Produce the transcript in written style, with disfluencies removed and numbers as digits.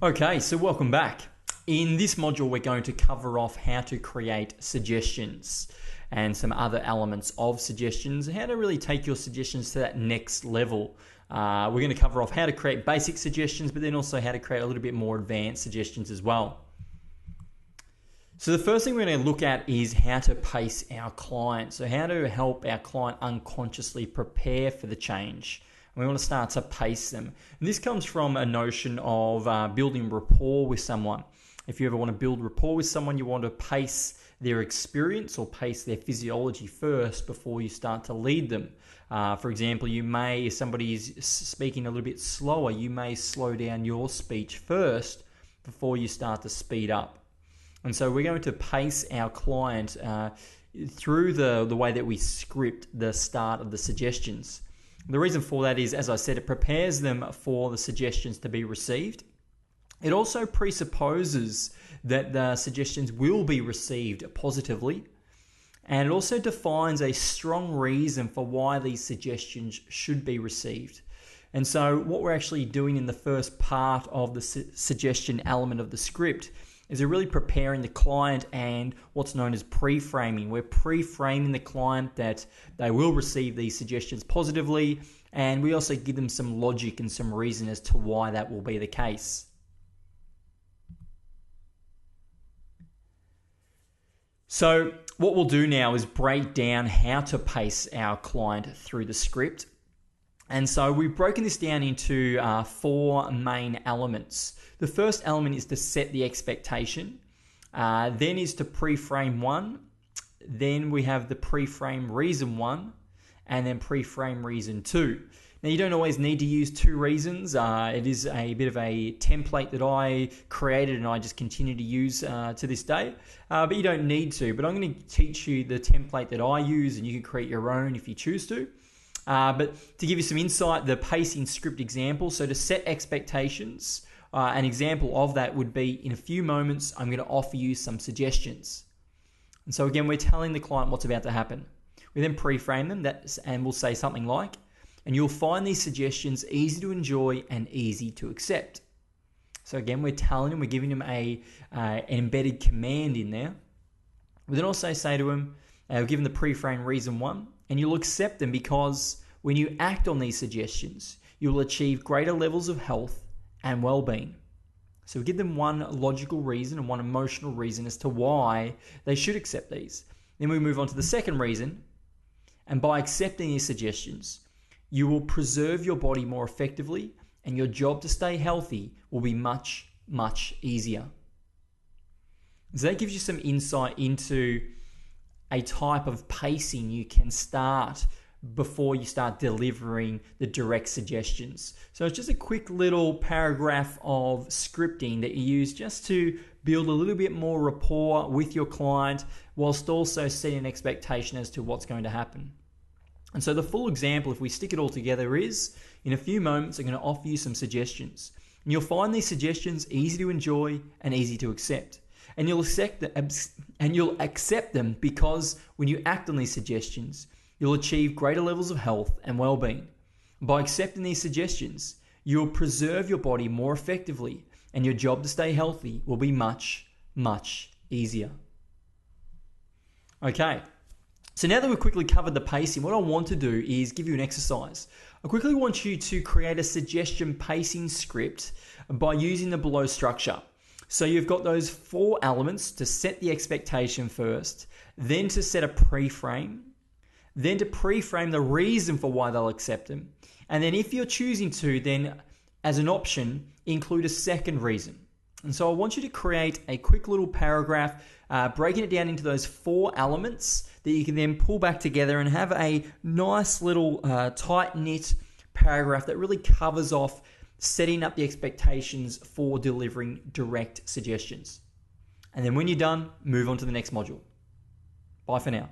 Okay, so welcome back. In this module, we're going to cover off how to create suggestions and some other elements of suggestions, how to really take your suggestions to that next level. We're going to cover off how to create basic suggestions, but then also how to create a little bit more advanced suggestions as well. So the first thing we're going to look at is how to pace our client. So how to help our client unconsciously prepare for the change. We want to start to pace them. And this comes from a notion of building rapport with someone. If you ever want to build rapport with someone, you want to pace their experience or pace their physiology first before you start to lead them. For example, if somebody is speaking a little bit slower, you may slow down your speech first before you start to speed up. And so we're going to pace our client through the way that we script the start of the suggestions. The reason for that is, as I said, it prepares them for the suggestions to be received. It also presupposes that the suggestions will be received positively. And it also defines a strong reason for why these suggestions should be received. And so what we're actually doing in the first part of the suggestion element of the script is we're really preparing the client and what's known as pre-framing. We're pre-framing the client that they will receive these suggestions positively, and we also give them some logic and some reason as to why that will be the case. So what we'll do now is break down how to pace our client through the script. And so we've broken this down into 4 main elements. The first element is to set the expectation. Then is to pre-frame 1. Then we have the pre-frame reason 1. And then pre-frame reason 2. Now you don't always need to use 2 reasons. It is a bit of a template that I created and I just continue to use to this day. But you don't need to. But I'm going to teach you the template that I use, and you can create your own if you choose to. But to give you some insight, the pacing script example, so to set expectations, an example of that would be, in a few moments, I'm going to offer you some suggestions. And so again, we're telling the client what's about to happen. We then pre-frame them and we'll say something like, and you'll find these suggestions easy to enjoy and easy to accept. So again, we're telling them, we're giving them an embedded command in there. We then also say to them, we'll give them the pre-frame reason 1, and you'll accept them because when you act on these suggestions, you will achieve greater levels of health and well-being. So we give them one logical reason and one emotional reason as to why they should accept these. Then we move on to the second reason, and by accepting these suggestions, you will preserve your body more effectively, and your job to stay healthy will be much, much easier. So that gives you some insight into a type of pacing you can start before you start delivering the direct suggestions. So it's just a quick little paragraph of scripting that you use just to build a little bit more rapport with your client, whilst also setting an expectation as to what's going to happen. And so the full example, if we stick it all together, is in a few moments I'm going to offer you some suggestions. And you'll find these suggestions easy to enjoy and easy to accept. And you'll accept them because when you act on these suggestions, you'll achieve greater levels of health and well-being. By accepting these suggestions, you'll preserve your body more effectively, and your job to stay healthy will be much, much easier. Okay, so now that we've quickly covered the pacing, what I want to do is give you an exercise. I quickly want you to create a suggestion pacing script by using the below structure. So you've got those 4 elements to set the expectation first, then to set a pre-frame, then to pre-frame the reason for why they'll accept them. And then if you're choosing to, then as an option, include a second reason. And so I want you to create a quick little paragraph, breaking it down into those 4 elements that you can then pull back together and have a nice little tight-knit paragraph that really covers off setting up the expectations for delivering direct suggestions. And then when you're done, move on to the next module. Bye for now.